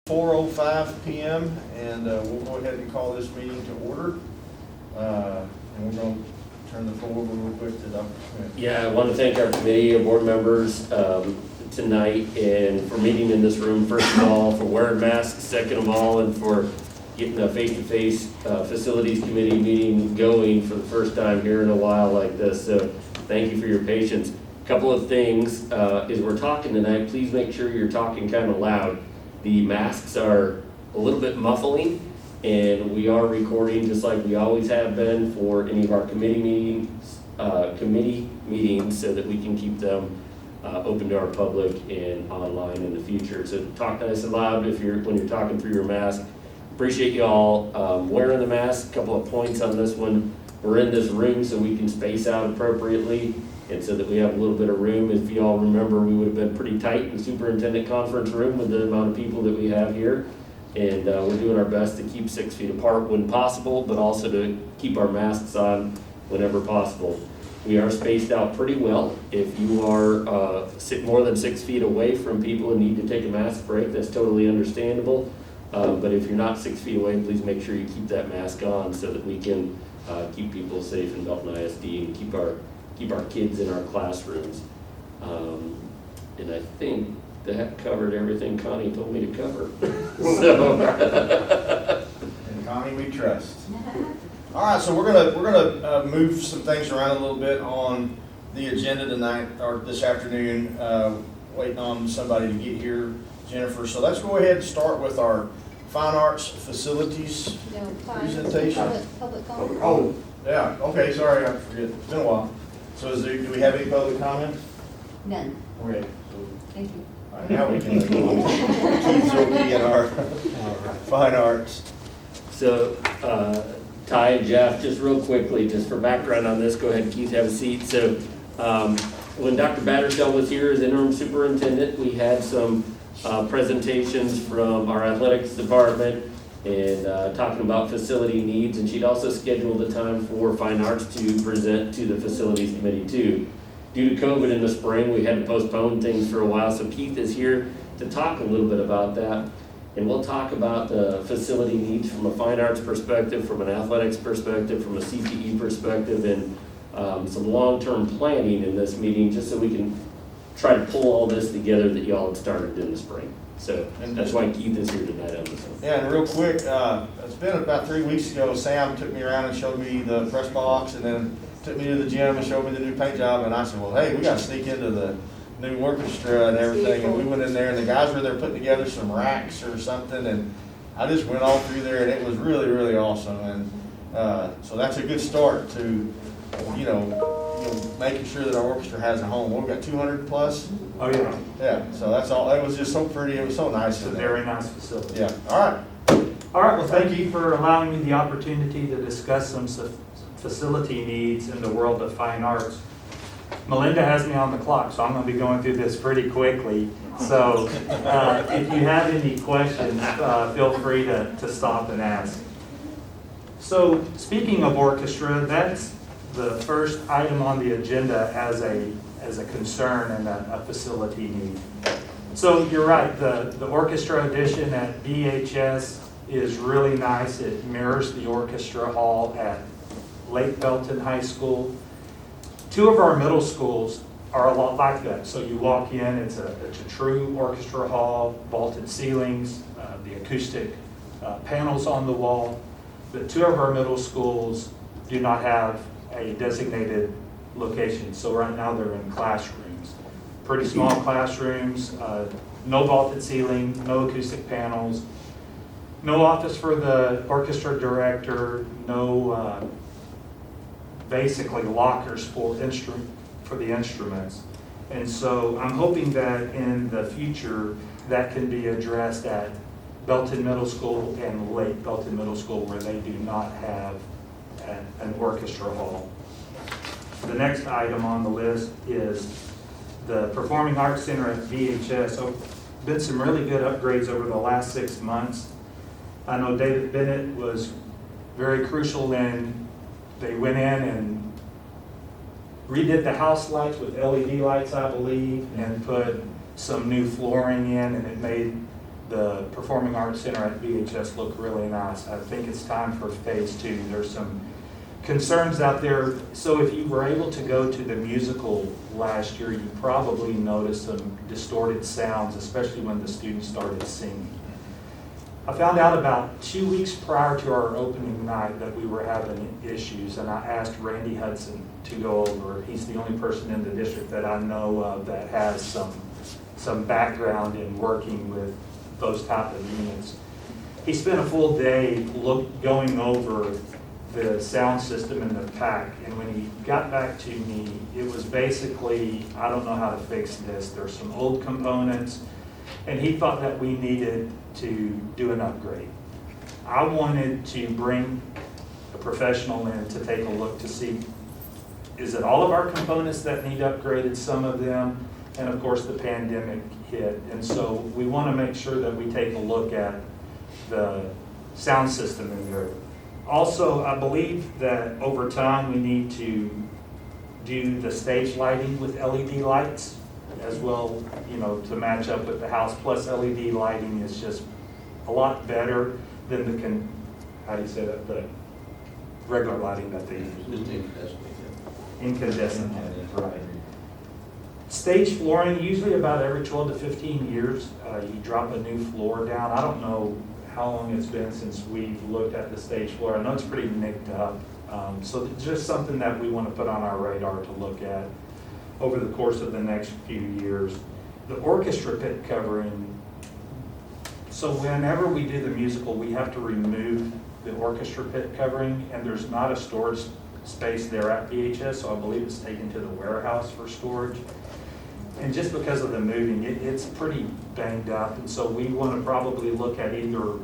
4:05 p.m. and we'll go ahead and call this meeting to order. And we're going to turn the floor over real quick to Dr. Smith. Yeah, I want to thank our committee of board members tonight and for meeting in this room, first of all, for wearing masks, second of all, and for getting a face-to-face facilities committee meeting going for the first time here in a while like this. So thank you for your patience. A couple of things, as we're talking tonight, please make sure you're talking kind of loud. The masks are a little bit muffling, and we are recording just like we always have been for any of our committee meetings so that we can keep them open to our public and online in the future. So talk nice and loud when you're talking through your mask. Appreciate you all wearing the mask. A couple of points on this one. We're in this room so we can space out appropriately and so that we have a little bit of room. If you all remember, we would have been pretty tight in the superintendent conference room with the amount of people that we have here. And we're doing our best to keep 6 feet apart when possible, but also to keep our masks on whenever possible. We are spaced out pretty well. If you are more than 6 feet away from people and need to take a mask break, that's totally understandable. But if you're not 6 feet away, please make sure you keep that mask on so that we can keep people safe in Belton ISD and keep our kids in our classrooms. And I think that covered everything Connie told me to cover. So. And Connie, we trust. All right, so we're gonna move some things around a little bit on the agenda tonight or this afternoon. Waiting on somebody to get here, Jennifer. So let's go ahead and start with our fine arts facilities presentation. Public comment. Oh, yeah. Okay, sorry, I forget. It's been a while. So do we have any public comment? None. Okay. Thank you. All right, now we can go on. Keith will be in our fine arts. So, Ty and Jeff, just real quickly, just for background on this, go ahead, Keith, have a seat. So, when Dr. Battershell was here as interim superintendent, we had some presentations from our athletics department and talking about facility needs, and she'd also scheduled a time for fine arts to present to the facilities committee too. Due to COVID in the spring, we had to postpone things for a while, so Keith is here to talk a little bit about that. And we'll talk about the facility needs from a fine arts perspective, from an athletics perspective, from a CTE perspective, and some long-term planning in this meeting, just so we can try to pull all this together that y'all had started in the spring. So that's why Keith is here tonight on this one. Yeah, and real quick, it's been about 3 weeks ago, Sam took me around and showed me the press box, and then took me to the gym and showed me the new paint job, and I said, well, hey, we got to sneak into the new orchestra and everything, and we went in there, and the guys were there putting together some racks or something, and I just went all through there, and it was really, really awesome, and so that's a good start to, making sure that our orchestra has a home. We've got 200 plus. Oh, yeah. Yeah, so that's all. It was just so pretty. It was so nice. It's a very nice facility. Yeah. All right. All right, well, thank you for allowing me the opportunity to discuss some facility needs in the world of fine arts. Melinda has me on the clock, so I'm going to be going through this pretty quickly. So if you have any questions, feel free to stop and ask. So speaking of orchestra, that's the first item on the agenda as a concern and a facility need. So you're right, the orchestra addition at BHS is really nice. It mirrors the orchestra hall at Lake Belton High School. 2 of our middle schools are a lot like that. So you walk in, it's a true orchestra hall, vaulted ceilings, the acoustic panels on the wall. But 2 of our middle schools do not have a designated location. So right now they're in classrooms. Pretty small classrooms, no vaulted ceiling, no acoustic panels, no office for the orchestra director, no basically lockers for the instruments. And so I'm hoping that in the future that can be addressed at Belton Middle School and Lake Belton Middle School, where they do not have an orchestra hall. The next item on the list is the Performing Arts Center at VHS. So been some really good upgrades over the last 6 months. I know David Bennett was very crucial in, they went in and redid the house lights with LED lights, I believe, and put some new flooring in, and it made the Performing Arts Center at BHS look really nice. I think it's time for phase 2. There's some concerns out there. So if you were able to go to the musical last year, you probably noticed some distorted sounds, especially when the students started singing. I found out about 2 weeks prior to our opening night that we were having issues, and I asked Randy Hudson to go over. He's the only person in the district that I know of that has some background in working with those type of units. He spent a full day going over the sound system in the pack, and when he got back to me, it was basically, I don't know how to fix this. There's some old components, and he thought that we needed to do an upgrade. I wanted to bring a professional in to take a look to see, is it all of our components that need upgraded, some of them, and of course the pandemic hit. And so we want to make sure that we take a look at the sound system in there. Also, I believe that over time we need to do the stage lighting with LED lights as well, you know, to match up with the house. Plus LED lighting is just a lot better than the regular lighting that they use. Incandescent lighting, right. Stage flooring, usually about every 12 to 15 years, you drop a new floor down. I don't know how long it's been since we've looked at the stage floor. I know it's pretty nicked up. So it's just something that we want to put on our radar to look at over the course of the next few years. The orchestra pit covering, so whenever we do the musical, we have to remove the orchestra pit covering, and there's not a storage space there at BHS, so I believe it's taken to the warehouse for storage. And just because of the moving, it's pretty banged up, and so we want to probably look at either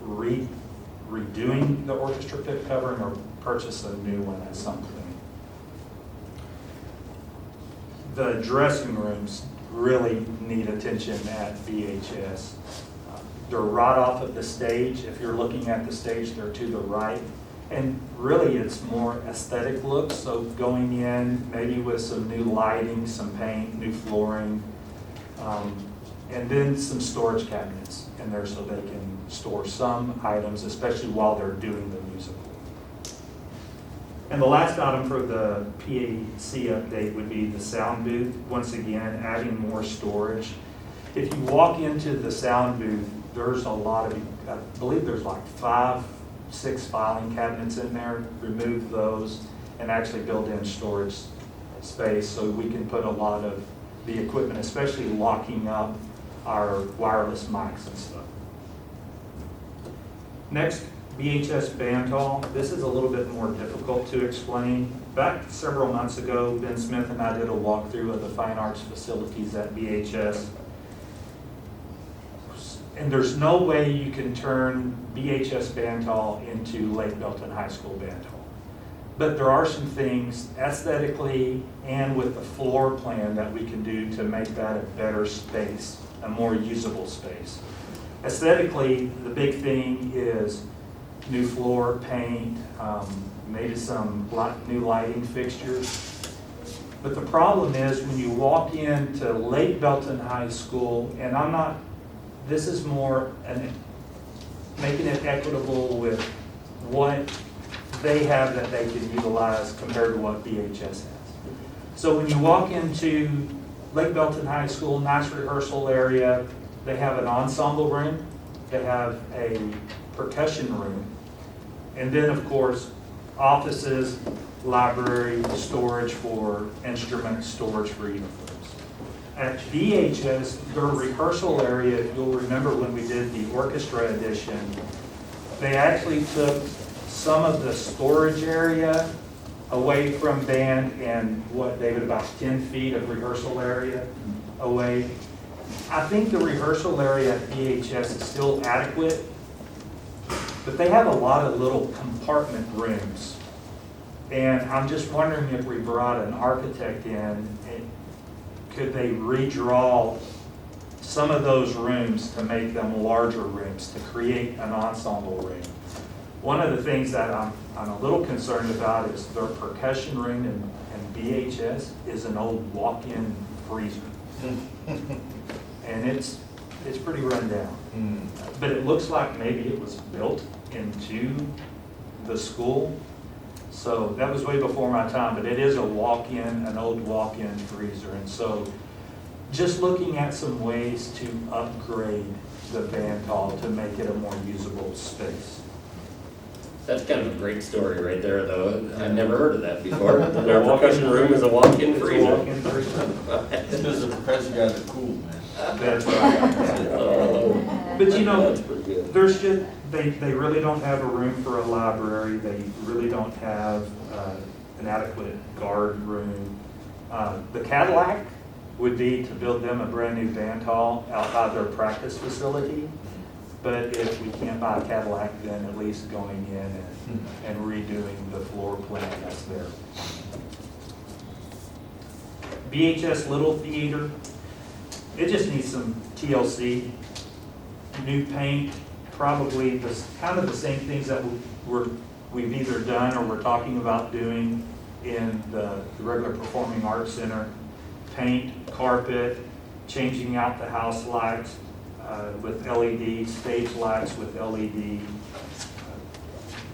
redoing the orchestra pit covering or purchase a new one at some point. The dressing rooms really need attention at BHS. They're right off of the stage. If you're looking at the stage, they're to the right. And really, it's more aesthetic look, so going in maybe with some new lighting, some paint, new flooring, and then some storage cabinets in there so they can store some items, especially while they're doing the musical. And the last item for the PAC update would be the sound booth. Once again, adding more storage. If you walk into the sound booth, there's a lot of, I believe there's like 5-6 filing cabinets in there. Remove those and actually build in storage space so we can put a lot of the equipment, especially locking up our wireless mics and stuff. Next, BHS Band Hall. This is a little bit more difficult to explain. Back several months ago, Ben Smith and I did a walkthrough of the fine arts facilities at BHS. And there's no way you can turn BHS Band Hall into Lake Belton High School Band Hall. But there are some things aesthetically and with the floor plan that we can do to make that a better space, a more usable space. Aesthetically, the big thing is new floor, paint, maybe some new lighting fixtures. But the problem is when you walk into Lake Belton High School, and this is more making it equitable with what they have that they can utilize compared to what BHS has. So when you walk into Lake Belton High School, nice rehearsal area, they have an ensemble room, they have a percussion room, and then of course offices, library, storage for instruments, storage for uniforms. At BHS, their rehearsal area, if you'll remember when we did the orchestra edition, they actually took some of the storage area away from band and David, about 10 feet of rehearsal area away. I think the rehearsal area at BHS is still adequate, but they have a lot of little compartment rooms. And I'm just wondering if we brought an architect in, could they redraw some of those rooms to make them larger rooms, to create an ensemble room? One of the things that I'm a little concerned about is their percussion room in BHS is an old walk-in freezer. And it's pretty run down. Hmm. But it looks like maybe it was built into the school. So that was way before my time, but it is a walk-in, an old walk-in freezer. And so just looking at some ways to upgrade the band hall to make it a more usable space. That's kind of a great story right there, though. I've never heard of that before. Our percussion room is a walk-in It's a freezer. walk-in freezer. Because the professor guys are cool, man. That's right. But you know, That's pretty good. there's just, they really don't have a room for a library. They really don't have an adequate guard room. The Cadillac would be to build them a brand new band hall out by their practice facility. But if we can't buy a Cadillac, then at least going in and redoing the floor plan that's there. BHS Little Theater, it just needs some TLC, new paint, probably kind of the same things that we've either done or we're talking about doing in the regular Performing Arts Center. Paint, carpet, changing out the house lights with LED, stage lights with LED.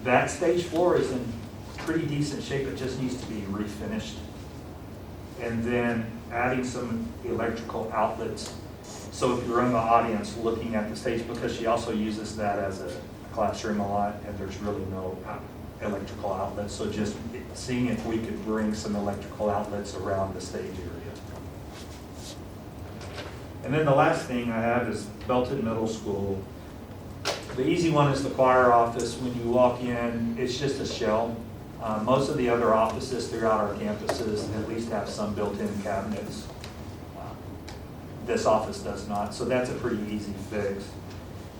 That stage floor is in pretty decent shape, it just needs to be refinished. And then adding some electrical outlets. So if you're in the audience looking at the stage, because she also uses that as a classroom a lot, and there's really no electrical outlets. So just seeing if we could bring some electrical outlets around the stage area. And then the last thing I have is Belton Middle School. The easy one is the choir office. When you walk in, it's just a shell. Most of the other offices throughout our campuses at least have some built-in cabinets. This office does not, so that's a pretty easy fix.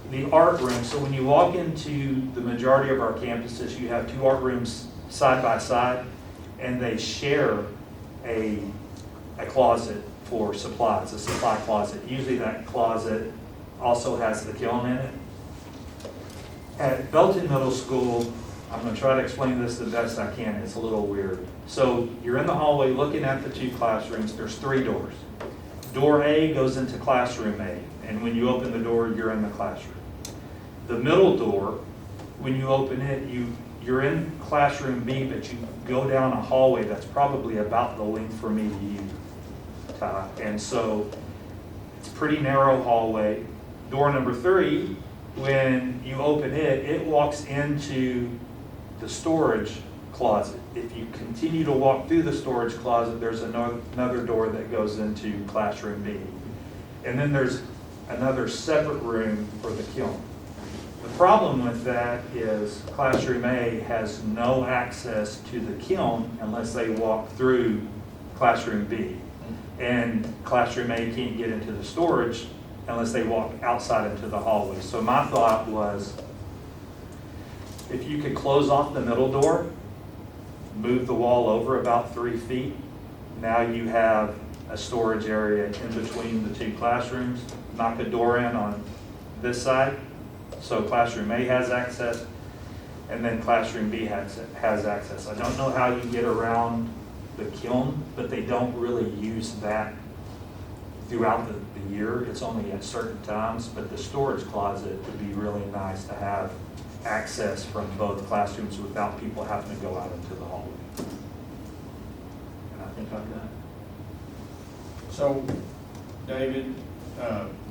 The art room, so when you walk into the majority of our campuses, you have two art rooms side by side, and they share a closet for supplies, a supply closet. Usually that closet also has the kiln in it. At Belton Middle School, I'm going to try to explain this the best I can. It's a little weird. So you're in the hallway looking at the two classrooms. There's three doors. Door A goes into classroom A, and when you open the door, you're in the classroom. The middle door, when you open it, you're in classroom B, but you go down a hallway that's probably about the length for me to you. And so it's a pretty narrow hallway. Door number 3, when you open it, it walks into the storage closet. If you continue to walk through the storage closet, there's another door that goes into classroom B. And then there's another separate room for the kiln. The problem with that is classroom A has no access to the kiln unless they walk through classroom B. And classroom A can't get into the storage unless they walk outside into the hallway. So my thought was, if you could close off the middle door, move the wall over about 3 feet, now you have a storage area in between the two classrooms. Knock a door in on this side, so classroom A has access, and then classroom B has access. I don't know how you get around the kiln, but they don't really use that throughout the year. It's only at certain times, but the storage closet would be really nice to have access from both classrooms without people having to go out into the hallway. And I think I've done it. So, David,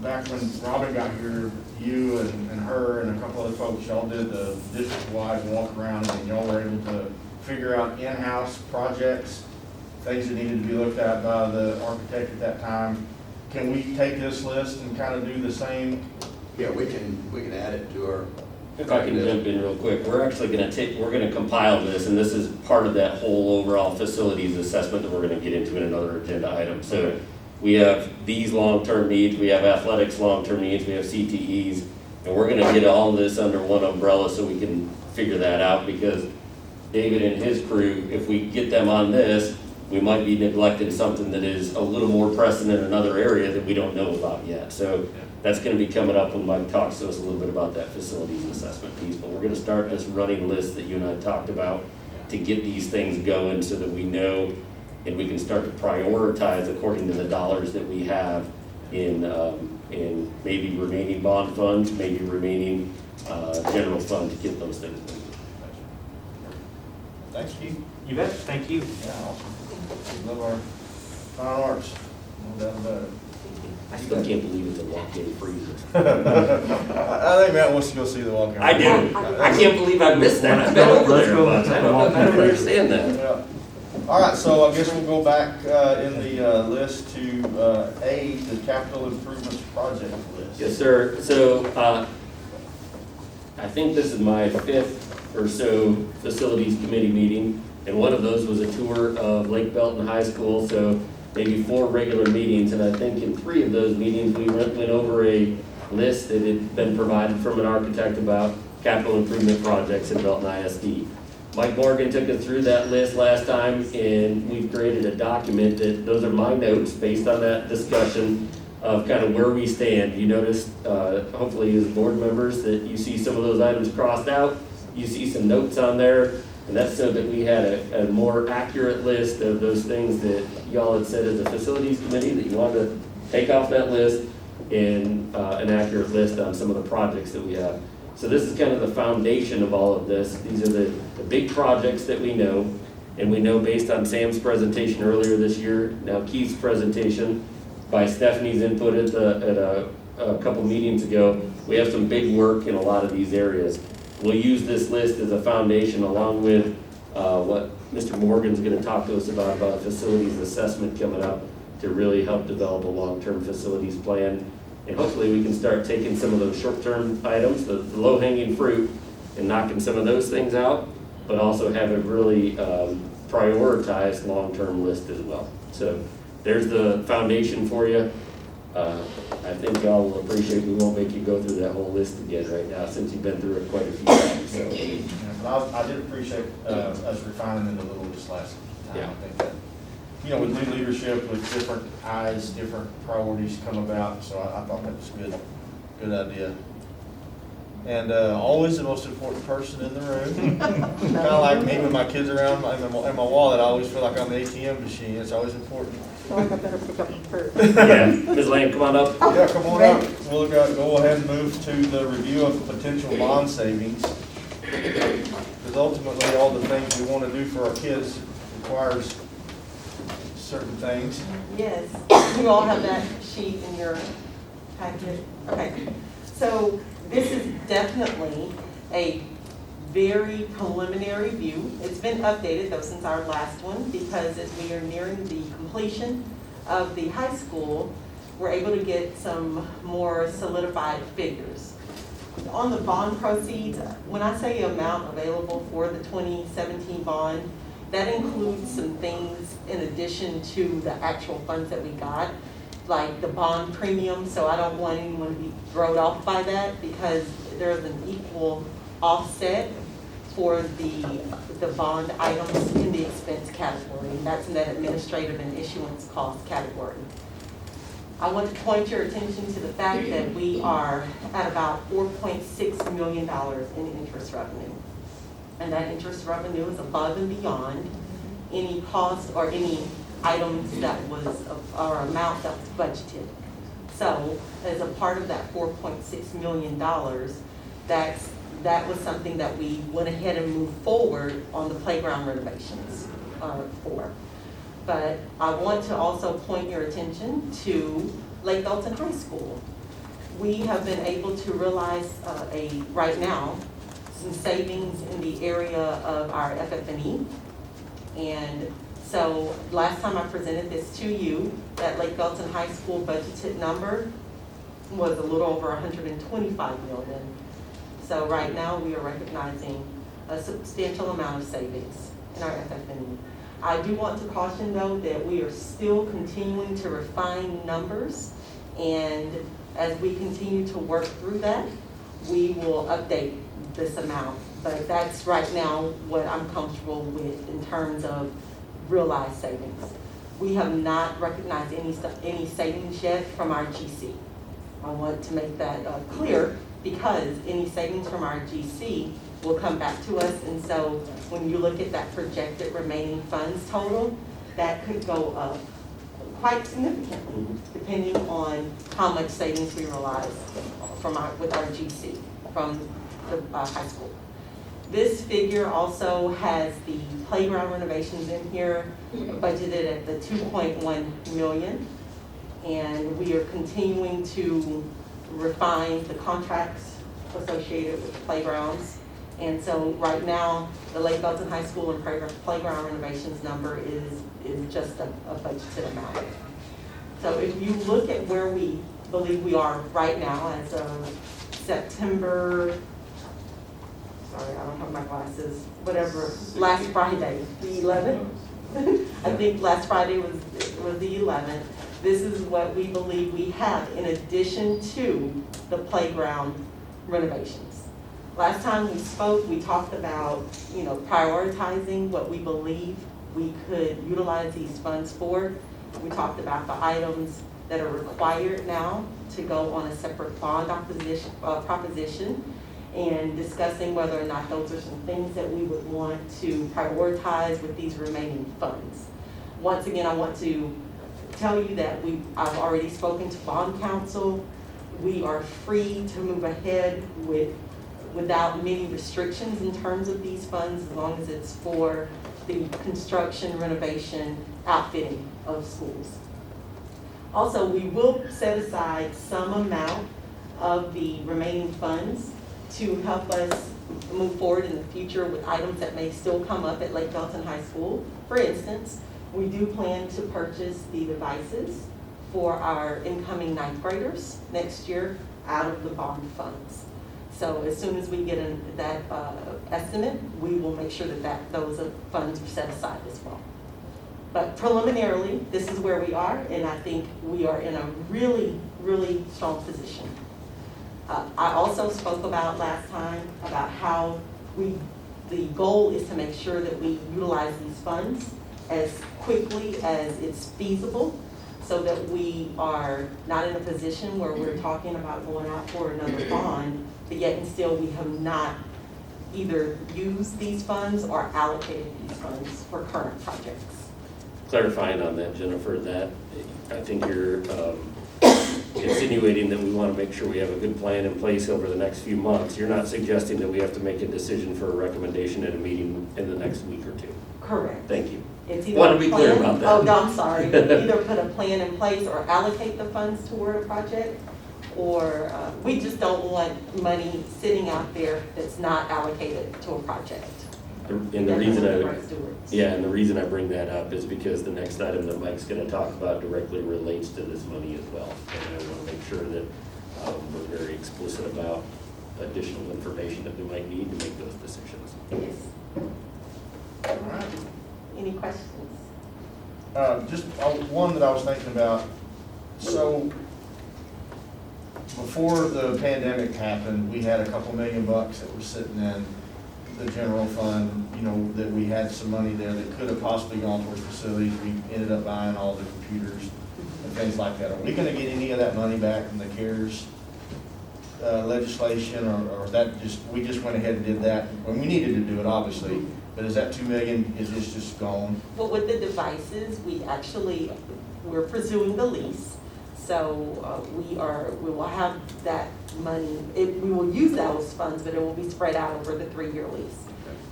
back when Robin got here, you and her and a couple other folks, y'all did the district-wide walk around, and y'all were able to figure out in-house projects, things that needed to be looked at by the architect at that time. Can we take this list and kind of do the same? Yeah, we can add it to our. If I can jump in real quick, we're actually we're gonna compile this, and this is part of that whole overall facilities assessment that we're gonna get into in another agenda item. So we have these long-term needs, we have athletics long-term needs, we have CTEs, and we're gonna get all this under one umbrella so we can figure that out, because David and his crew, if we get them on this, we might be neglecting something that is a little more pressing in another area that we don't know about yet. So that's going to be coming up when Mike talks to us a little bit about that facilities assessment piece. But we're going to start this running list that you and I talked about to get these things going so that we know and we can start to prioritize according to the dollars that we have in and maybe remaining bond funds, maybe remaining general fund to get those things moving. Thanks, Keith. You bet, thank you. Yeah, awesome. We love our fine arts, no doubt about it. I still can't believe it's a walk-in freezer. I think Matt wants to go see the walk-in. I do. I can't believe I missed that. I've been over there, but I don't understand that. Yeah. All right, so I guess we'll go back in the list to A, the capital improvements project list. Yes, sir. So, I think this is my 5th or so facilities committee meeting, and one of those was a tour of Lake Belton High School, so maybe 4 regular meetings, and I think in 3 of those meetings, we went over a list that had been provided from an architect about capital improvement projects in Belton ISD. Mike Morgan took us through that list last time, and we've created a document that, those are my notes based on that discussion of kind of where we stand. You noticed, hopefully as board members, that you see some of those items crossed out, you see some notes on there, and that's so that we had a more accurate list of those things that y'all had said as a facilities committee that you wanted to take off that list, and an accurate list on some of the projects that we have. So this is kind of the foundation of all of this. These are the big projects that we know, and we know based on Sam's presentation earlier this year, now Keith's presentation, by Stephanie's input at a couple meetings ago, we have some big work in a lot of these areas. We'll use this list as a foundation along with what Mr. Morgan's gonna talk to us about a facilities assessment coming up to really help develop a long-term facilities plan. And hopefully we can start taking some of those short-term items, the low-hanging fruit, and knocking some of those things out, but also have a really prioritized long-term list as well. So there's the foundation for you. I think y'all will appreciate, we won't make you go through that whole list again right now, since you've been through it quite a few times, so. Yeah, but I did appreciate us refining it a little this last time. Yeah. I think that, you know, with new leadership, with different eyes, different priorities come about, so I thought that was good idea. And always the most important person in the room. Kind of like me when my kids are around in my wallet, I always feel like I'm the ATM machine. It's always important. I better pick up the purse. Yeah, Ms. Lane, come on up. Yeah, come on up. We'll go ahead and move to the review of potential bond savings. Because ultimately, all the things we want to do for our kids requires certain things. Yes, you all have that sheet in your packet. Okay, so this is definitely a very preliminary view. It's been updated though since our last one, because as we are nearing the completion of the high school, we're able to get some more solidified figures. On the bond proceeds, when I say amount available for the 2017 bond, that includes some things in addition to the actual funds that we got, like the bond premium, so I don't want anyone to be thrown off by that, because there's an equal offset for the bond items in the expense category. That's in that administrative and issuance cost category. I want to point your attention to the fact that we are at about $4.6 million in interest revenue. And that interest revenue is above and beyond any cost or any items that was, or amount that was budgeted. So as a part of that $4.6 million, that was something that we went ahead and moved forward on the playground renovations for. But I want to also point your attention to Lake Belton High School. We have been able to realize right now, some savings in the area of our FF&E. And so last time I presented this to you, that Lake Belton High School budgeted number was a little over 125 million. So right now we are recognizing a substantial amount of savings in our FF&E. I do want to caution though that we are still continuing to refine numbers, and as we continue to work through that, we will update this amount. But that's right now what I'm comfortable with in terms of realized savings. We have not recognized any savings yet from our GC. I want to make that clear, because any savings from our GC will come back to us, and so when you look at that projected remaining funds total, that could go up quite significantly, depending on how much savings we realize with our GC from the high school. This figure also has the playground renovations in here, budgeted at the 2.1 million. And we are continuing to refine the contracts associated with the playgrounds. And so right now, the Lake Belton High School and playground renovations number is just a budgeted amount. So if you look at where we believe we are right now as of September, sorry, I don't have my glasses, whatever, last Friday, the 11th. I think last Friday was the 11th. This is what we believe we have in addition to the playground renovations. Last time we spoke, we talked about, prioritizing what we believe we could utilize these funds for. We talked about the items that are required now to go on a separate bond proposition, and discussing whether or not those are some things that we would want to prioritize with these remaining funds. Once again, I want to tell you that I've already spoken to bond counsel. We are free to move ahead without many restrictions in terms of these funds, as long as it's for the construction, renovation, outfitting of schools. Also, we will set aside some amount of the remaining funds to help us move forward in the future with items that may still come up at Lake Belton High School. For instance, we do plan to purchase the devices for our incoming ninth graders next year out of the bond funds. So as soon as we get that estimate, we will make sure that those funds are set aside as well. But preliminarily, this is where we are, and I think we are in a really, really strong position. I also spoke about last time about how the goal is to make sure that we utilize these funds as quickly as it's feasible, so that we are not in a position where we're talking about going out for another bond, but yet and still we have not either used these funds or allocated these funds for current projects. Clarifying on that, Jennifer, that I think you're insinuating that we want to make sure we have a good plan in place over the next few months. You're not suggesting that we have to make a decision for a recommendation at a meeting in the next week or two. Correct. Thank you. It's either Want to a be clear plan- about that. Oh, no, I'm sorry. Either put a plan in place or allocate the funds toward a project, or we just don't want money sitting out there that's not allocated to a project. And the Definitely reason the right stewards. and the reason I bring that up is because the next item that Mike's going to talk about directly relates to this money as well. And I want to make sure that we're very explicit about additional information that we might need to make those decisions. Yes. All right. Any questions? Just one that I was thinking about. So before the pandemic happened, we had a couple $1 million that was sitting in the general fund, that we had some money there that could have possibly gone towards facilities. We ended up buying all the computers and things like that. Are we gonna get any of that money back from the CARES legislation, or is that we just went ahead and did that? When we needed to do it, obviously, but is that $2 million, is this just gone? But with the devices, we're pursuing the lease. So we will have that money, we will use those funds, but it will be spread out over the 3-year lease.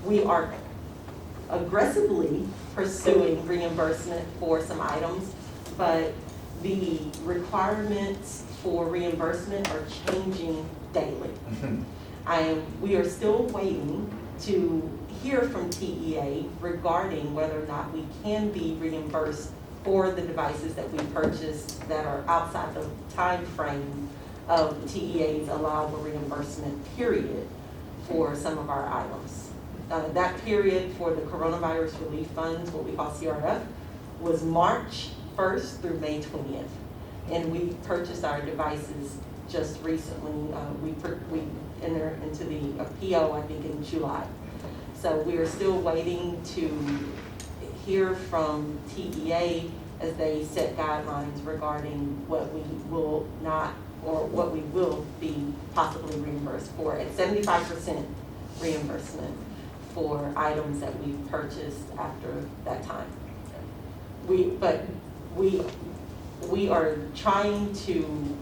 We are aggressively pursuing reimbursement for some items, but the requirements for reimbursement are changing daily. We are still waiting to hear from TEA regarding whether or not we can be reimbursed for the devices that we purchased that are outside the time frame of TEA's allowable reimbursement period for some of our items. That period for the coronavirus relief funds, what we call CRF, was March 1st through May 20th. And we purchased our devices just recently. We entered into the PO, I think, in July. So we are still waiting to hear from TEA as they set guidelines regarding what we will not, or what we will be possibly reimbursed for at 75% reimbursement for items that we've purchased after that time. We we are trying to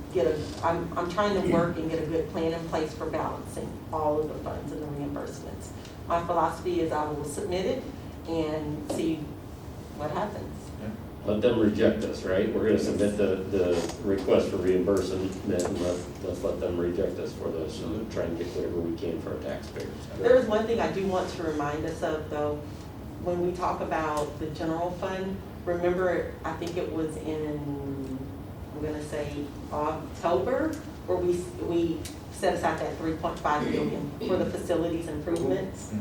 I'm trying to work and get a good plan in place for balancing all of the funds and the reimbursements. My philosophy is I will submit it and see what happens. Let them reject us, right? We're gonna submit the request for reimbursement and let's let them reject us for those, so try and get whatever we can for our taxpayers. There is one thing I do want to remind us of, though. When we talk about the general fund, remember, I think it was in, I'm gonna say October, where we set aside that 3.5 million for the facilities improvements,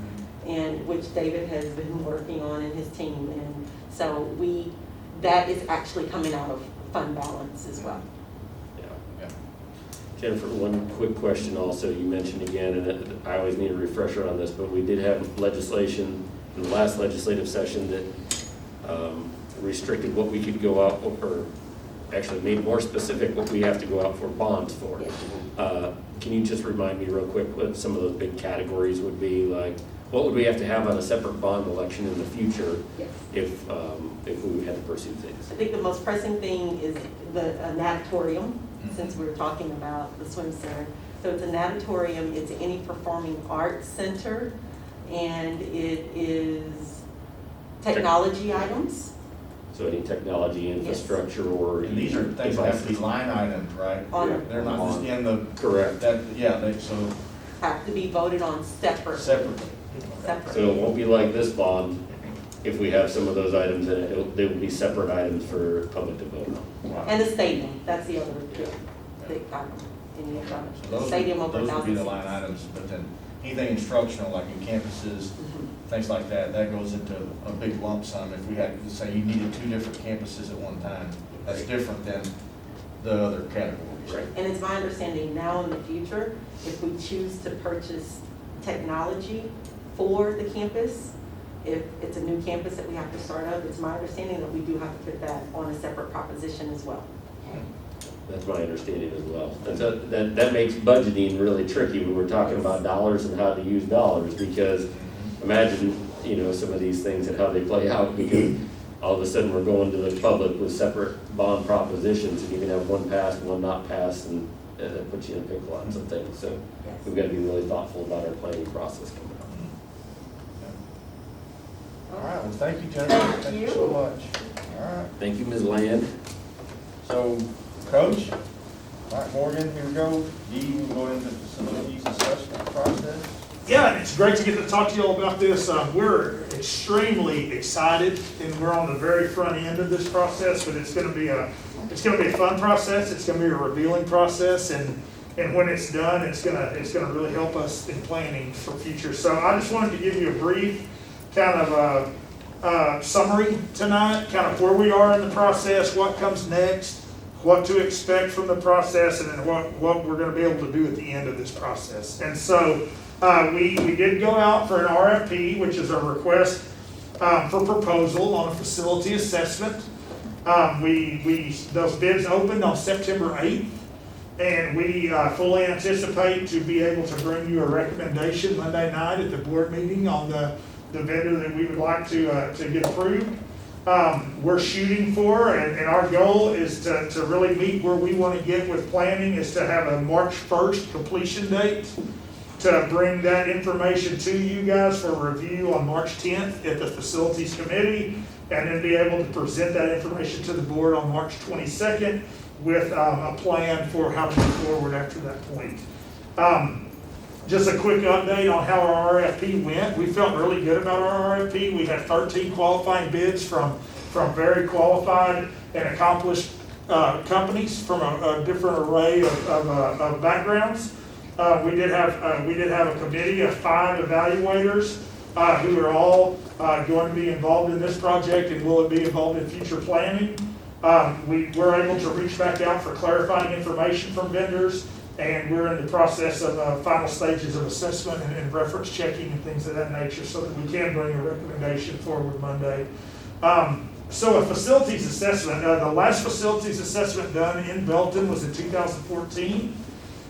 and which David has been working on in his team. And so that is actually coming out of fund balance as well. Yeah. Jennifer, one quick question also. You mentioned again, and I always need a refresher on this, but we did have legislation in the last legislative session that restricted what we could go out, or actually made more specific what we have to go out for bonds for. Yes. Can you just remind me real quick what some of those big categories would be? Like, what would we have to have on a separate bond election in the future Yes. if we had to pursue things? I think the most pressing thing is the natatorium, since we were talking about the swim center. So it's a natatorium, it's any performing arts center, and it is technology items. So any technology infrastructure or. And these are things that have to be line items, right? On- They're not just in the. Correct. So Have to be voted on separately. separately. So it won't be like this bond, if we have some of those items in it, they will be separate items for public to vote on. And the stadium, that's the other big item in the So environment. those Stadium over would be the 1,000 line seats. items, but then anything instructional, like in campuses, things like that, that goes into a big lump sum. If we had to say you needed 2 different campuses at one time, that's different than the other categories. Right. And it's my understanding now in the future, if we choose to purchase technology for the campus, if it's a new campus that we have to start up, it's my understanding that we do have to put that on a separate proposition as well. That's my understanding as well. That makes budgeting really tricky when we're talking about dollars and how to use dollars, because imagine, some of these things and how they play out, because all of a sudden we're going to the public with separate bond propositions, and you can have one passed, one not passed, and that puts you in a pickle on some things. So Yes. we've got to be really thoughtful about our planning process coming up. All right, well, thank you, Jennifer. Thank you so much. All right, Thank you, Ms. Land. so, Coach, all right, Morgan, here we go. Dee, we'll go into facilities assessment process. Yeah, and it's great to get to talk to you all about this. We're extremely excited, and we're on the very front end of this process. But it's going to be a fun process. It's going to be a revealing process, and when it's done, it's going to really help us in planning for future. So I just wanted to give you a brief kind of summary tonight, kind of where we are in the process, what comes next, what to expect from the process, and then what we're going to be able to do at the end of this process. And so we did go out for an RFP, which is a request for proposal on a facility assessment. Those bids opened on September 8th, and we fully anticipate to be able to bring you a recommendation Monday night at the board meeting on the vendor that we would like to get approved. We're shooting for, and our goal is to really meet where we want to get with planning, is to have a March 1st completion date, to bring that information to you guys for review on March 10th at the Facilities Committee, and then be able to present that information to the board on March 22nd with a plan for how to move forward after that point. Just a quick update on how our RFP went. We felt really good about our RFP. We had 13 qualifying bids from very qualified and accomplished companies from a different array of backgrounds. We did have a committee of 5 evaluators who are all going to be involved in this project and will be involved in future planning. We were able to reach back out for clarifying information from vendors, and we're in the process of final stages of assessment and reference checking and things of that nature, so that we can bring a recommendation forward Monday. So a facilities assessment, the last facilities assessment done in Belton was in 2014.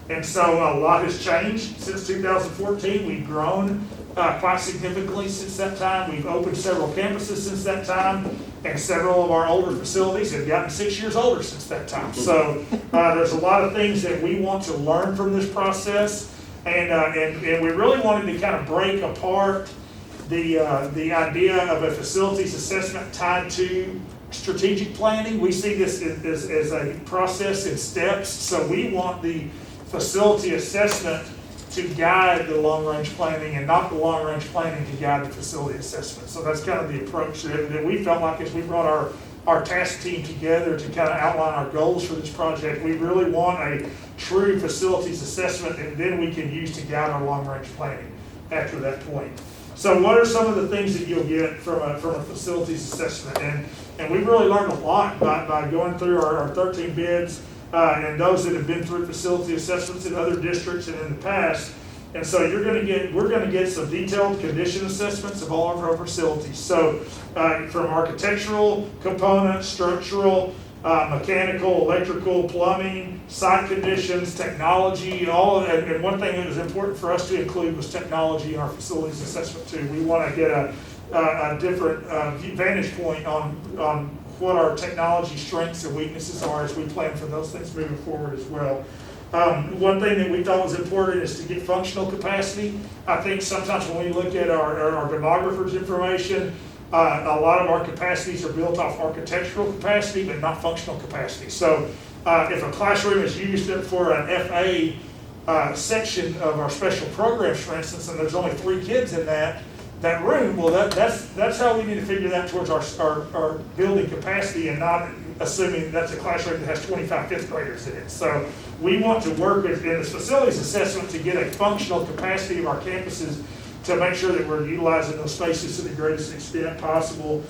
And so a lot has changed since 2014. We've grown quite significantly since that time. We've opened several campuses since that time, and several of our older facilities have gotten 6 years older since that time. So there's a lot of things that we want to learn from this process, and we really wanted to kind of break apart the idea of a facilities assessment tied to strategic planning. We see this as a process in steps, so we want the facility assessment to guide the long-range planning and not the long-range planning to guide the facility assessment. So that's kind of the approach that we felt like as we brought our task team together to kind of outline our goals for this project. We really want a true facilities assessment, and then we can use to guide our long-range planning after that point. So what are some of the things that you'll get from a facilities assessment? And we've really learned a lot by going through our 13 bids, and those that have been through facility assessments in other districts and in the past. And so we're gonna get some detailed condition assessments of all of our facilities. So from architectural components, structural, mechanical, electrical, plumbing, site conditions, technology, and one thing that was important for us to include was technology in our facilities assessment too. We want to get a different vantage point on what our technology strengths and weaknesses are as we plan for those things moving forward as well. One thing that we thought was important is to get functional capacity. I think sometimes when we look at our demographers' information, a lot of our capacities are built off architectural capacity, but not functional capacity. So if a classroom is used for an FA section of our special programs, for instance, and there's only 3 kids in that room, well, that's how we need to figure that towards our building capacity, and not assuming that's a classroom that has 25 fifth graders in it. So we want to work in this facilities assessment to get a functional capacity of our campuses to make sure that we're utilizing those spaces to the greatest extent possible.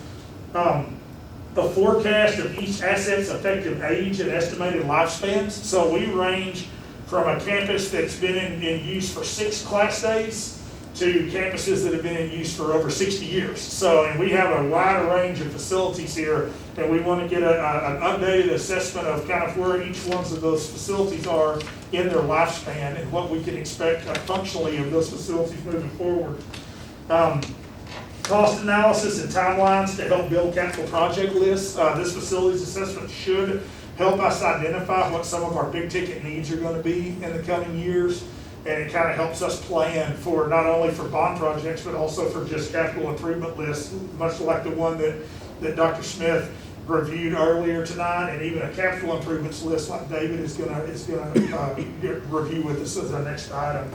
The forecast of each asset's effective age and estimated lifespans. So we range from a campus that's been in use for 6 class days to campuses that have been in use for over 60 years. So, and we have a wide range of facilities here, and we want to get an updated assessment of kind of where each one of those facilities are in their lifespan and what we can expect functionally of those facilities moving forward. Cost analysis and timelines to help build capital project lists. This facilities assessment should help us identify what some of our big ticket needs are going to be in the coming years. And it kind of helps us plan for not only for bond projects, but also for just capital improvement lists, much like the one that Dr. Smith reviewed earlier tonight, and even a capital improvements list like David is gonna review with us as our next item.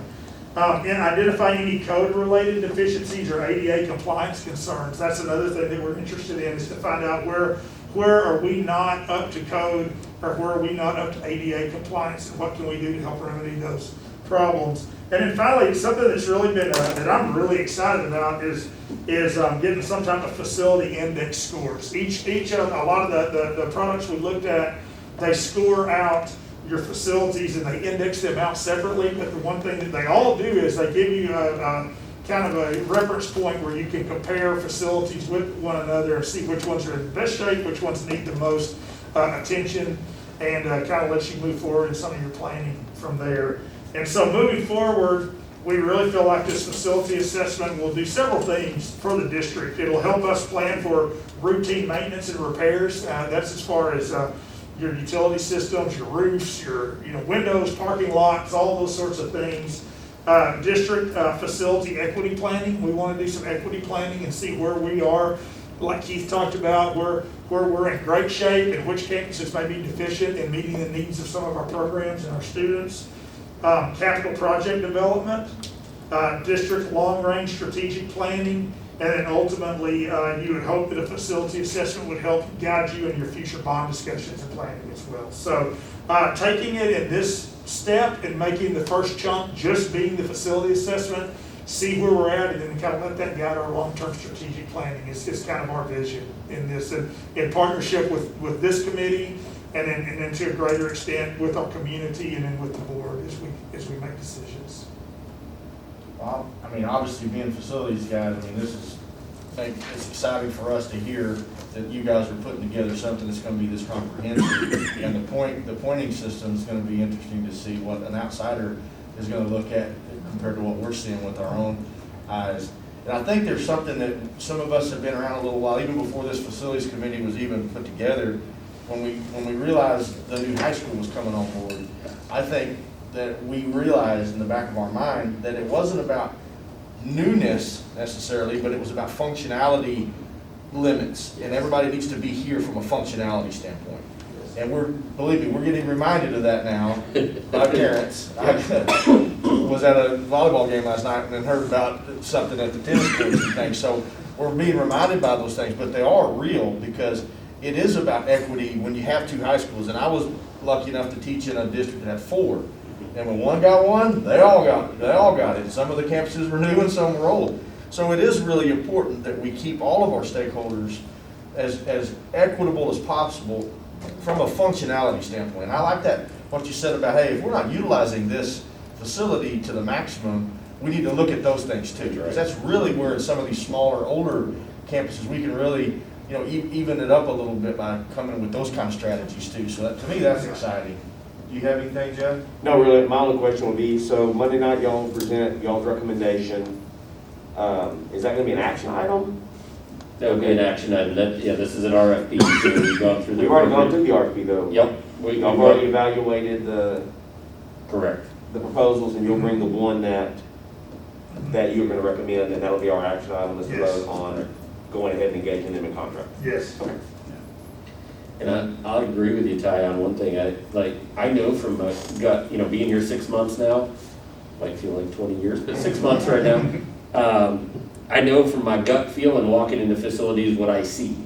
And identify any code-related deficiencies or ADA compliance concerns. That's another thing that we're interested in, is to find out where are we not up to code, or where are we not up to ADA compliance, and what can we do to help remedy those problems. And then finally, something that's really been, that I'm really excited about is getting some type of facility index scores. A lot of the products we looked at, they score out your facilities and they index them out separately, but the one thing that they all do is they give you a kind of a reference point where you can compare facilities with one another and see which ones are in the best shape, which ones need the most attention, and kind of lets you move forward in some of your planning from there. And so moving forward, we really feel like this facility assessment will do several things for the district. It'll help us plan for routine maintenance and repairs. That's as far as your utility systems, your roofs, your windows, parking lots, all those sorts of things. District facility equity planning. We want to do some equity planning and see where we are, like Keith talked about, where we're in great shape and which campuses may be deficient in meeting the needs of some of our programs and our students. Capital project development, district long-range strategic planning, and then ultimately, you would hope that a facility assessment would help guide you in your future bond discussions and planning as well. So taking it in this step and making the first chunk just being the facility assessment, see where we're at, and then kind of let that guide our long-term strategic planning is kind of our vision in this, and in partnership with this committee, and then to a greater extent with our community and then with the board as we make decisions. Well, I mean, obviously being facilities guys, I mean, this is it's exciting for us to hear that you guys are putting together something that's gonna be this comprehensive. And the pointing system is gonna be interesting to see what an outsider is gonna look at compared to what we're seeing with our own eyes. And I think there's something that some of us have been around a little while, even before this facilities committee was even put together. When we realized the new high school was coming on board, I think that we realized in the back of our mind that it wasn't about newness necessarily, but it was about functionality limits. And everybody needs to be here from a functionality standpoint. And believe me, we're getting reminded of that now by parents. I was at a volleyball game last night and then heard about something at the tennis courts and things. So we're being reminded by those things, but they are real because it is about equity when you have two high schools. And I was lucky enough to teach in a district that had 4. And when one got one, they all got it. Some of the campuses were new and some were old. So it is really important that we keep all of our stakeholders as equitable as possible from a functionality standpoint. And I like that, what you said about, hey, if we're not utilizing this facility to the maximum, we need to look at those things too. Because that's really where in some of these smaller, older campuses, we can really, even it up a little bit by coming with those kind of strategies too. So that, to me, that's exciting. Do you have anything, Jeff? No, really, my only question would be, so Monday night y'all present y'all's recommendation. Is that gonna be an action item? That would be an action item. This is an RFP, so we've gone through the. We've already gone through the RFP though. Yep. Y'all already evaluated Correct. the proposals and you'll bring the one that you're gonna recommend and that'll be our action item, let's vote on going ahead and engaging them in contract. Yes. Okay. And I'll agree with you, Ty, on one thing. I know from my gut, being here 6 months now, might feel like 20 years, but 6 months right now. I know from my gut feel and walking into facilities what I see.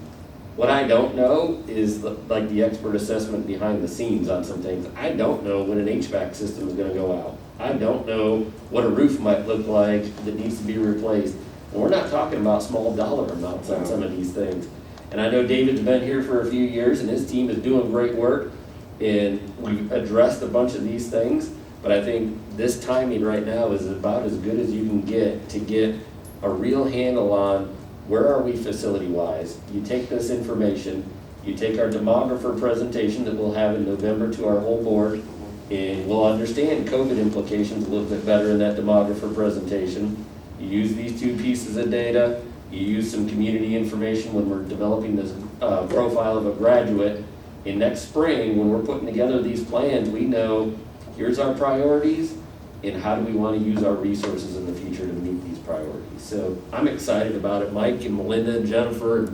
What I don't know is the expert assessment behind the scenes on some things. I don't know when an HVAC system is gonna go out. I don't know what a roof might look like that needs to be replaced. And we're not talking about small dollar amounts on some of these things. And I know David's been here for a few years and his team is doing great work and we've addressed a bunch of these things, but I think this timing right now is about as good as you can get to get a real handle on where are we facility-wise. You take this information, you take our demographer presentation that we'll have in November to our whole board, and we'll understand COVID implications a little bit better in that demographer presentation. You use these 2 pieces of data, you use some community information when we're developing this profile of a graduate. And next spring, when we're putting together these plans, we know here's our priorities and how do we want to use our resources in the future to meet these priorities. So I'm excited about it. Mike and Melinda and Jennifer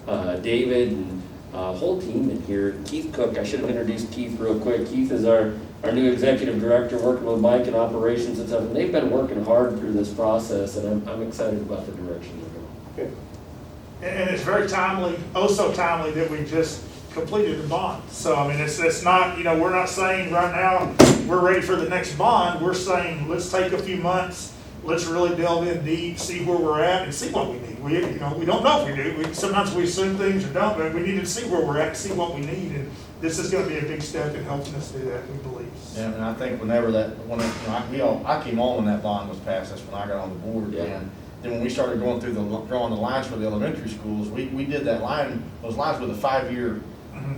and David and whole team in here. Keith Cook, I should have introduced Keith real quick. Keith is our new executive director working with Mike in operations and stuff. And they've been working hard through this process and I'm excited about the direction they're going. And it's very timely, oh so timely that we just completed the bond. So, I mean, it's not, we're not saying right now, we're ready for the next bond. We're saying, let's take a few months, let's really delve in deep, see where we're at and see what we need. We don't know if we do. Sometimes we assume things or don't, but we need to see where we're at, see what we need. And this is gonna be a big step in helping us do that, we believe. Yeah, and I think I came on when that bond was passed, that's when I got on the board. Yeah. And then when we started going through drawing the lines for the elementary schools, we did those lines with a 5-year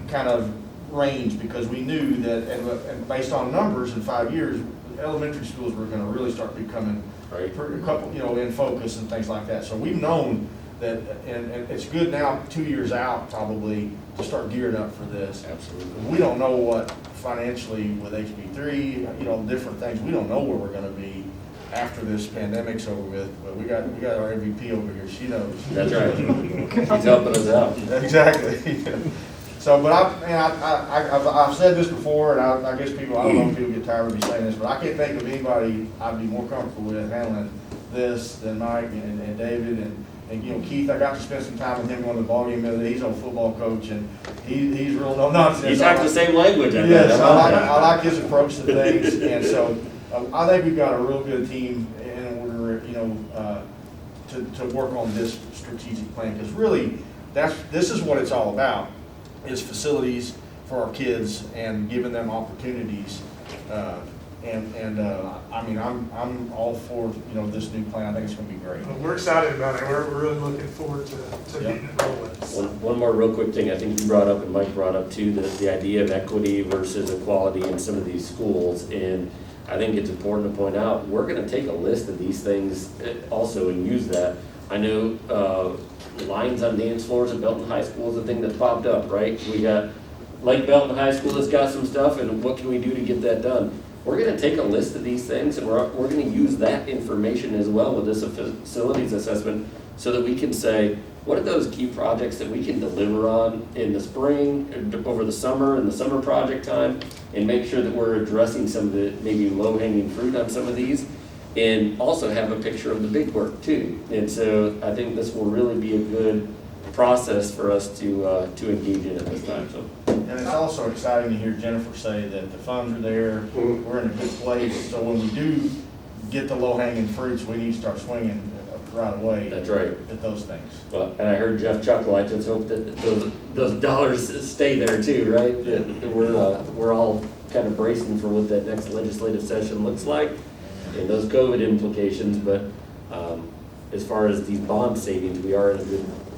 kind of range because we knew that, and based on numbers in 5 years, elementary schools were gonna really start becoming Right. for a couple, in focus and things like that. So we've known that, and it's good now, 2 years out probably, to start gearing up for this. Absolutely. We don't know what financially with HB3, different things, we don't know where we're gonna be after this pandemic's over with, but we got our MVP over here, she knows. That's right. She's helping us out. Exactly. So, but I've said this before, and I guess people, I don't know if people get tired of me saying this, but I can't think of anybody I'd be more comfortable with handling this than Mike and David and Keith. I got to spend some time with him going to the ballgame the other day. He's a football coach and he's real no nonsense. You talk the same language. Yes, I like his approach to things, and so I think we've got a real good team in order, to work on this strategic plan because really, this is what it's all about. Is facilities for our kids and giving them opportunities I mean, I'm all for, this new plan. I think it's gonna be great. Well, we're excited about it. We're really looking forward to getting it rolling. One more real quick thing I think you brought up and Mike brought up too, the idea of equity versus equality in some of these schools. And I think it's important to point out, we're gonna take a list of these things also and use that. I know lines on dance floors at Belton High School is a thing that popped up, right? We got, like Belton High School has got some stuff, and what can we do to get that done? We're gonna take a list of these things, and we're gonna use that information as well with this facilities assessment, so that we can say, what are those key projects that we can deliver on in the spring, over the summer, in the summer project time, and make sure that we're addressing some of the maybe low-hanging fruit on some of these, and also have a picture of the big work too. And so I think this will really be a good process for us to engage in at this time, so. And it's also exciting to hear Jennifer say that the funds are there, we're in a good place, so when we do get the low-hanging fruits, we need to start swinging right away. That's right. At those things. Well, and I heard Jeff chuckle, I just hope that those dollars stay there too, right? That we're all kind of bracing for what that next legislative session looks like, and those COVID implications, but as far as these bond savings, we are in a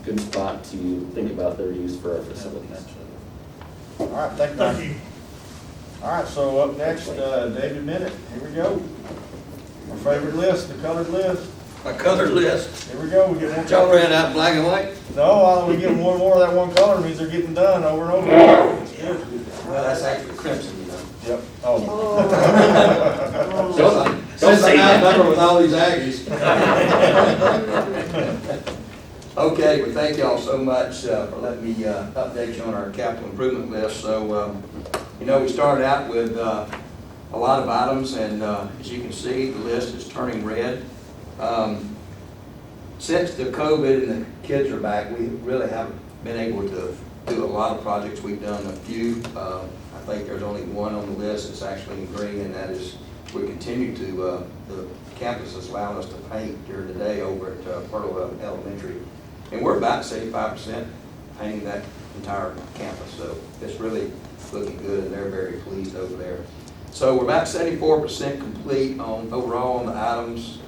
good spot to think about their use for our facilities. All right, thank you. Thank you. All right, so up next, David Bennett, here we go. Our favorite list, the colored list. My color list, Here we go, we get one. y'all ran out black and white? No, we get more and more of that one color, means they're getting done over and over. Well, that's actually crimson, you know. Yep, oh. Don't Since say I that. remember with all these Aggies. Okay, well, thank y'all so much for letting me update you on our capital improvement list. So, we started out with a lot of items, and as you can see, the list is turning red. Since the COVID and the kids are back, we really haven't been able to do a lot of projects. We've done a few. I think there's only one on the list that's actually in green, and that is we continue to, the campus is allowing us to paint during the day over at Pearl Elementary. And we're about 75% painting that entire campus, so it's really looking good, and they're very pleased over there. So we're about 74% complete on overall on the items.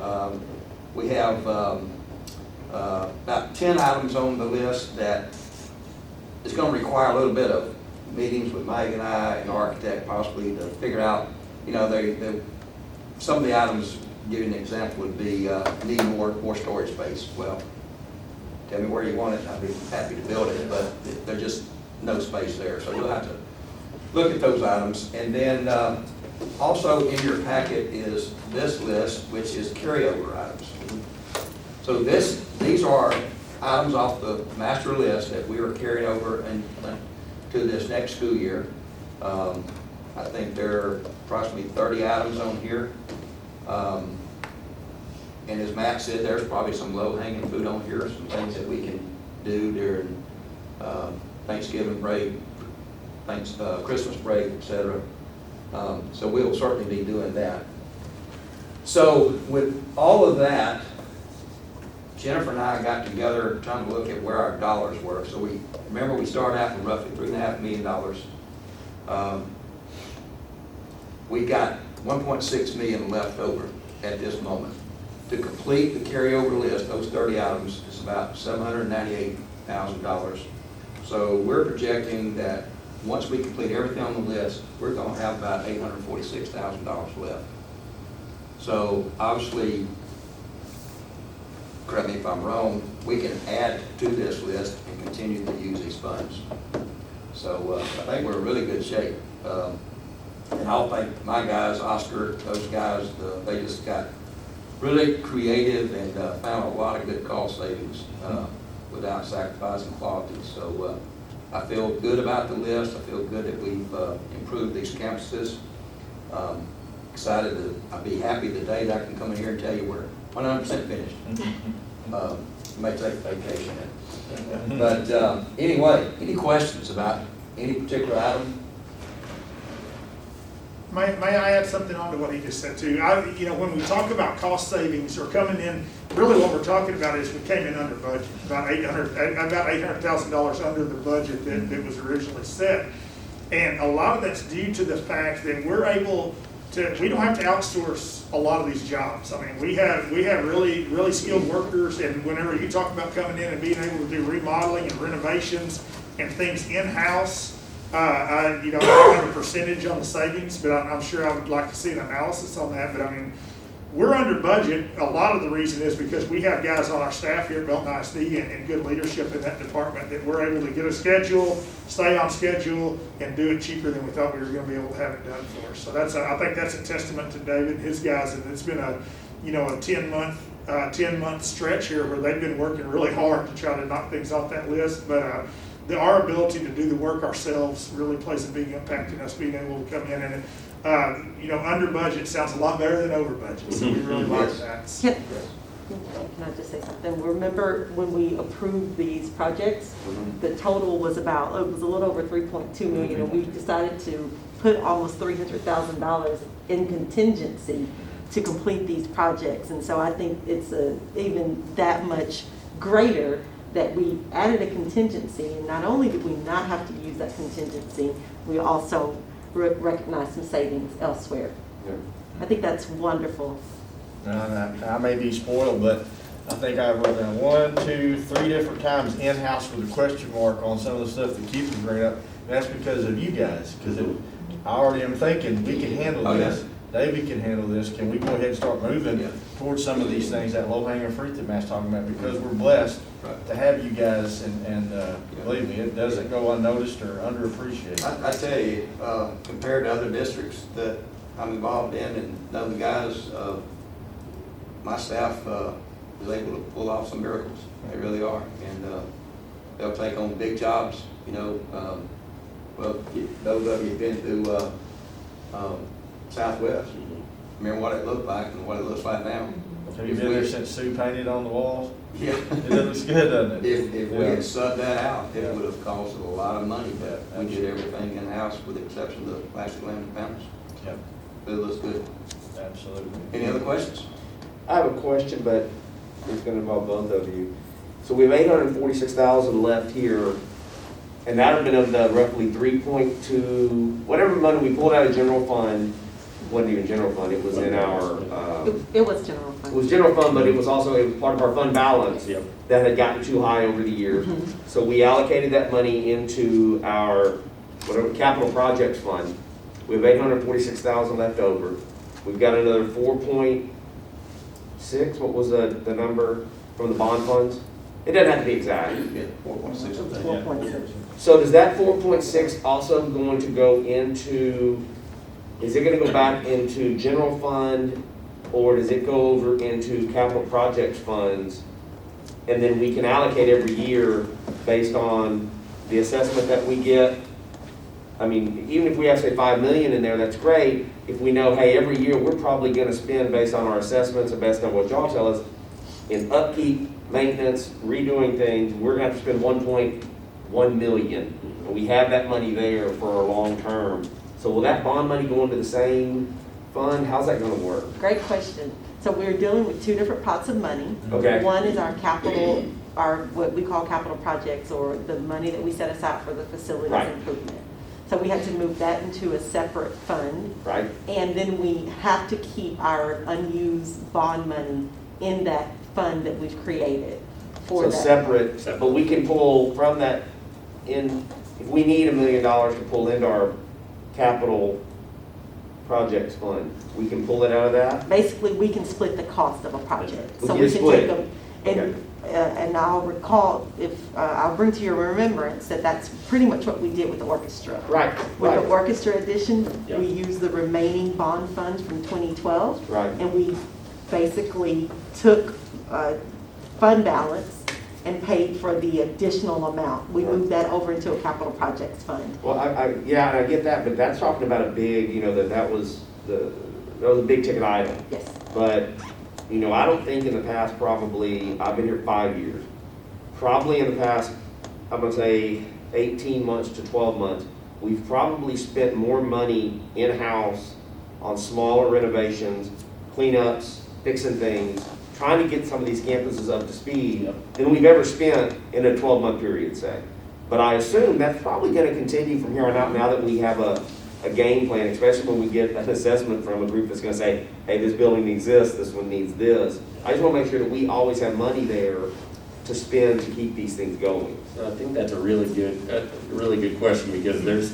We have about 10 items on the list that is going to require a little bit of meetings with Mike and I and the architect possibly to figure out, some of the items, give you an example, would be need more storage space. Well, tell me where you want it, and I'd be happy to build it, but there's just no space there. So we'll have to look at those items. And then also in your packet is this list, which is carryover items. So these are items off the master list that we are carrying over to this next school year. I think there are approximately 30 items on here. And as Matt said, there's probably some low-hanging fruit on here, some things that we can do during Thanksgiving break, Christmas break, etc. So we'll certainly be doing that. So with all of that, Jennifer and I got together trying to look at where our dollars were. So we started out with roughly $3.5 million. We got $1.6 million left over at this moment. To complete the carryover list, those 30 items, is about $798,000. So we're projecting that once we complete everything on the list, we're going to have about $846,000 left. So obviously, correct me if I'm wrong, we can add to this list and continue to use these funds. So I think we're in really good shape. And I'll thank my guys, Oscar, those guys, they just got really creative and found a lot of good cost savings without sacrificing quality. So I feel good about the list. I feel good that we've improved these campuses. I'd be happy the day that I can come in here and tell you we're 100% finished. You may take vacation. But anyway, any questions about any particular item? May I add something on to what he just said too? When we talk about cost savings or coming in, really what we're talking about is we came in under budget, about $800,000 under the budget that was originally set. And a lot of that's due to the fact that we're able we don't have to outsource a lot of these jobs. I mean, we have really, really skilled workers, and whenever you talk about coming in and being able to do remodeling and renovations and things in-house, I don't have a percentage on the savings, but I'm sure I would like to see an analysis on that. But I mean, we're under budget. A lot of the reason is because we have guys on our staff here at Belton ISD and good leadership in that department that we're able to get a schedule, stay on schedule, and do it cheaper than we thought we were going to be able to have it done for us. So I think that's a testament to David and his guys, and it's been a 10-month stretch here where they've been working really hard to try to knock things off that list. But our ability to do the work ourselves really plays a big impact in us being able to come in and under budget sounds a lot better than over budget, so we really like that. Can I just say something? Remember when we approved these projects, the total was it was a little over 3.2 million, and we decided to put almost $300,000 in contingency to complete these projects. And so I think it's even that much greater that we added a contingency, and not only did we not have to use that contingency, we also recognize some savings elsewhere. Yeah. I think that's wonderful. I may be spoiled, but I think I've wrote down 1, 2, 3 different times in-house with a question mark on some of the stuff that Keith was bringing up. And that's because of you guys, because I already am thinking we can handle this. Davey can handle this. Can we go ahead and start moving towards some of these things, that low-hanging fruit that Matt's talking about? Because we're blessed to have you guys, and believe me, it doesn't go unnoticed or underappreciated. I tell you, compared to other districts that I'm involved in and know the guys, my staff is able to pull off some miracles. They really are. And they'll take on big jobs, well, those of you who've been to Southwest, remember what it looked like and what it looks like now. Have you been there since Sue painted on the walls? Yeah. It looks good, doesn't it? If we had subbed that out, it would have cost a lot of money, but we did everything in-house with the exception of the plastic laminate panels. Yep, But it looks good. absolutely. Any other questions? I have a question, but it's gonna involve both of you. So we have 846,000 left here, and that would have been of the roughly 3.2, whatever money we pulled out of general fund, wasn't even general fund, it was in our, It was general it fund. was general fund, but it was also, it was part of our fund balance Yep. that had gotten too high over the years. So we allocated that money into our, whatever, capital projects fund. We have 846,000 left over. We've got another 4.6, what was the number from the bond funds? It doesn't have to be exact. Yeah, 4.6. 4.6. So does that 4.6 also going to go into, is it gonna go back into general fund, or does it go over into capital projects funds? And then we can allocate every year based on the assessment that we get? I mean, even if we have, say, 5 million in there, that's great. If we know, hey, every year we're probably gonna spend based on our assessments and based on what y'all tell us, in upkeep, maintenance, redoing things, we're gonna have to spend 1.1 million. And we have that money there for our long term. So will that bond money go into the same fund? How's that gonna work? Great question. So we're dealing with two different pots of money. Okay. One is our capital, what we call capital projects, or the money that we set aside for the facilities Right. improvement. So we had to move that into a separate fund. Right? And then we have to keep our unused bond money in that fund that we've created for So that. separate, but we can pull from that in, if we need $1 million to pull into our capital projects fund, we can pull it out of that? Basically, we can split the cost of a project. We So can we can split take it. them, and I'll recall, I'll bring to your remembrance that that's pretty much what we did with the orchestra. Right, With the right, orchestra edition, Yeah. we used the remaining bond funds from 2012, right. and we basically took fund balance and paid for the additional amount. We moved that over into a capital projects fund. Well, yeah, and I get that, but that's talking about a big, that was a big ticket item. Yes. But, I don't think in the past, probably, I've been here 5 years, probably in the past, I'm gonna say 18 months to 12 months, we've probably spent more money in-house on smaller renovations, cleanups, fixing things, trying to get some of these campuses up to speed than we've ever spent in a 12-month period, say. But I assume that's probably gonna continue from here on out now that we have a a game plan, especially when we get an assessment from a group that's gonna say, hey, this building needs this one needs this. I just wanna make sure that we always have money there to spend to keep these things going. I think that's a really good question, because there's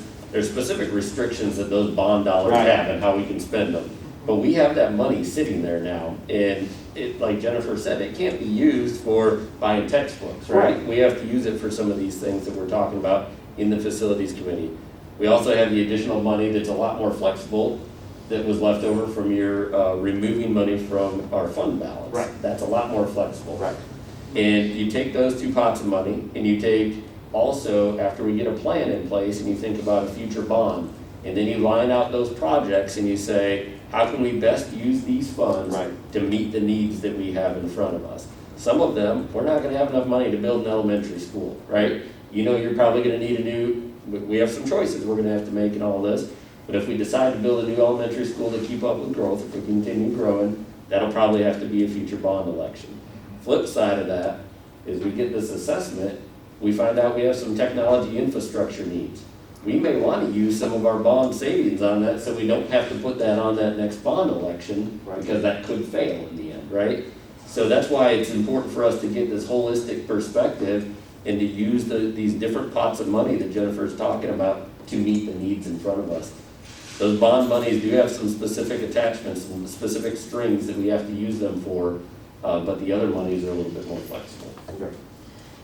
specific restrictions that those bond dollars Right. have and how we can spend them. But we have that money sitting there now, and it, like Jennifer said, it can't be used for buying textbooks, right? Right. We have to use it for some of these things that we're talking about in the facilities committee. We also have the additional money that's a lot more flexible that was left over from your removing money from our fund balance. Right. That's a lot more flexible. Right. And you take those two pots of money, and you take also, after we get a plan in place, and you think about a future bond, and then you line out those projects and you say, how can we best use these funds Right. to meet the needs that we have in front of us? Some of them, we're not gonna have enough money to build an elementary school, right? You know, you're probably gonna need we have some choices we're gonna have to make in all this. But if we decide to build a new elementary school to keep up with growth, if we continue growing, that'll probably have to be a future bond election. Flip side of that is we get this assessment, we find out we have some technology infrastructure needs. We may want to use some of our bond savings on that, so we don't have to put that on that next bond election, Right. because that could fail in the end, right? So that's why it's important for us to get this holistic perspective and to use these different pots of money that Jennifer's talking about to meet the needs in front of us. Those bond monies do have some specific attachments, some specific strings that we have to use them for, but the other monies are a little bit more flexible. Okay.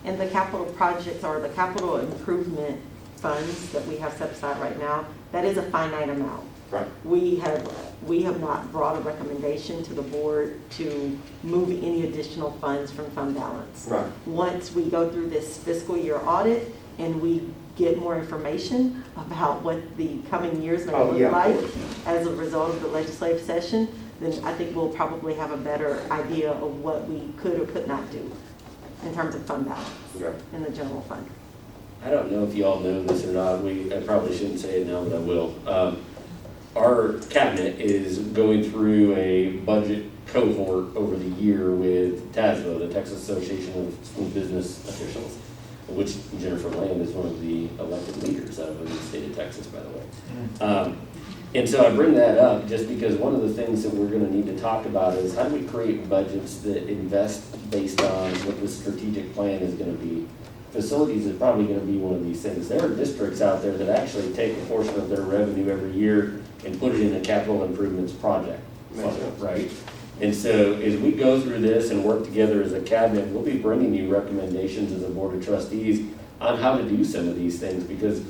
And the capital projects or the capital improvement funds that we have set aside right now, that is a finite amount. Right. We have not brought a recommendation to the board to move any additional funds from fund balance. Right. Once we go through this fiscal year audit and we get more information about what the coming years may Oh, look yeah, of like course. as a result of the legislative session, then I think we'll probably have a better idea of what we could or could not do in terms of fund balance Okay. in the general fund. I don't know if you all know this or not, I probably shouldn't say it now, but I will. Our cabinet is going through a budget cohort over the year with TASVO, the Texas Association of School Business Officials, which Jennifer Land is one of the elected leaders out of the state of Texas, by the way. And so I bring that up just because one of the things that we're gonna need to talk about is how do we create budgets that invest based on what the strategic plan is gonna be. Facilities is probably gonna be one of these things. There are districts out there that actually take a portion of their revenue every year and put it in a capital improvements project, Makes sense. right? And so as we go through this and work together as a cabinet, we'll be bringing you recommendations as a board of trustees on how to do some of these things, because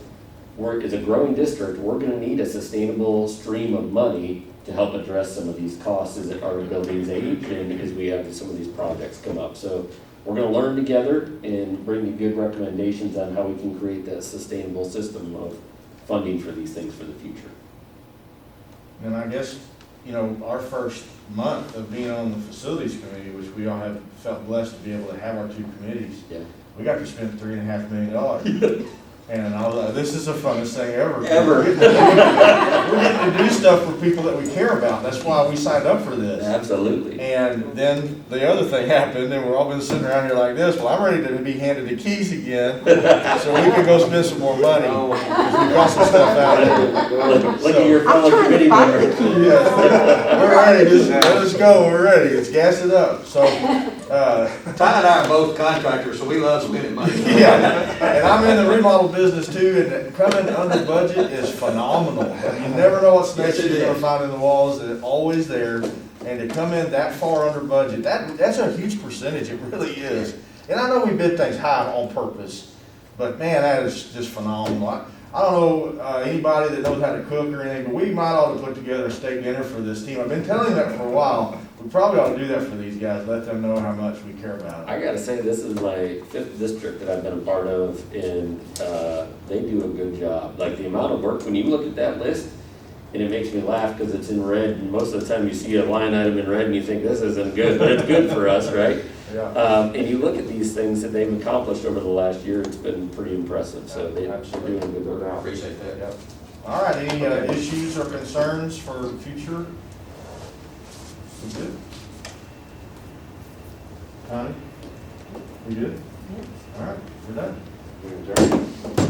as a growing district, we're gonna need a sustainable stream of money to help address some of these costs as our buildings age and as we have some of these projects come up. So we're gonna learn together and bring you good recommendations on how we can create that sustainable system of funding for these things for the future. And I guess, you know, our first month of being on the facilities committee, which we all have felt blessed to be able to have our two committees, Yeah. we got to spend $3.5 million. And I was like, this is the funnest thing ever. Ever. We're getting to do stuff for people that we care about. That's why we signed up for this. Absolutely. And then the other thing happened, and we're all been sitting around here like this. Well, I'm ready to be handed the keys again, so we can go spend some more money. 'Cause we got some stuff out there. Look at your I'm fellow trying to committee find member. the key. Yes, we're ready. Just let us go. We're ready. Let's gas it up. So, Ty and I are both contractors, so we love spending money. yeah, and I'm in the remodel business too, and coming under budget is phenomenal. You never know what snakes Yes, it you're gonna is. find in the walls, and it's always there. And to come in that far under budget, that's a huge percentage, it really is. And I know we bid things high on purpose, but man, that is just phenomenal. I don't know anybody that knows how to cook or anything, but we might ought to put together a steak dinner for this team. I've been telling you that for a while. We probably ought to do that for these guys, let them know how much we care about it. I gotta say, this is my 5th district that I've been a part of, and they do a good job. Like the amount of work, when you look at that list, and it makes me laugh because it's in red, and most of the time you see a line item in red and you think this isn't good, but it's good for us, right? Yeah. And you look at these things that they've accomplished over the last year, it's been pretty impressive, so they're doing good work. I appreciate that. Yep. All right, any issues or concerns for future? We good? Connie? We good? All right, we're done. We're adjourned.